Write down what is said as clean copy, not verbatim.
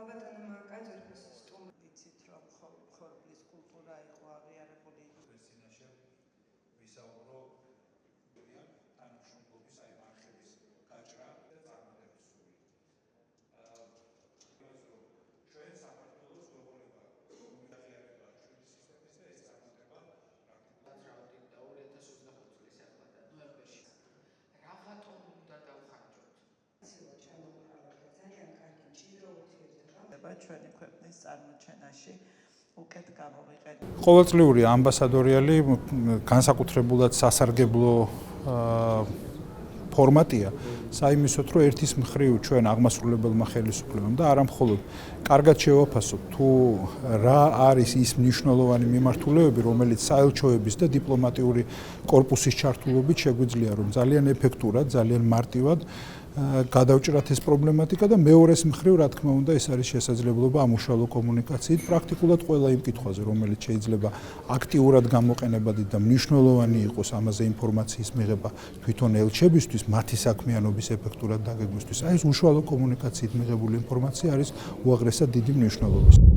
ალბათ მაკაძურს სტუმრ იცით რომ ხორბლის კულტურა იყო აღიარებული წინაშე ვისაუბრო თანამშრომლობის აი მარხების გაჭრა და წარმატების სული. ჩვენ საქართველოს გვეყოლება აღიარება ჩვენი სისტემის და ეს წარმატება პრაქტიკულად 2025 წლის ახლა ნოემბერში რაღაცა უნდა დავხარჯოთ. ძალიან კარგი მჭიდრო ურთიერთობა ჩვენი ქვეყნის წარმოჩენაში უკეთ გამოვიყენოთ. ყოველწლიური ამბასადორიალი განსაკუთრებულად სასარგებლო ფორმატია საიმისოთ, რომ ერთის მხრივ ჩვენ აღმასრულებელმა ხელისუფლებამ და არა მხოლოდ კარგად შევაფასოთ თუ რა არის ის მნიშვნელოვანი მიმართულებები, რომელიც საელჩოების და დიპლომატიური კორპუსის ჩართულობით შეგვიძლია რომ ძალიან ეფექტურად, ძალიან მარტივად გადავჭრათ ეს პრობლემატიკა და მეორეს მხრივ, რა თქმა უნდა, ეს არის შესაძლებლობა ამუშავო კომუნიკაციით პრაქტიკულად ყველა იმ კითხვაზე, რომელიც შეიძლება აქტიურად გამოყენებადი და მნიშვნელოვანი იყოს ამაზე ინფორმაციის მიღება თვითონ ელჩებისთვის, მათი საქმიანობის ეფექტურად დაგეგმვისთვის. აი ეს უშუალო კომუნიკაციით მიღებული ინფორმაცია არის უაღრესად დიდი მნიშვნელობის.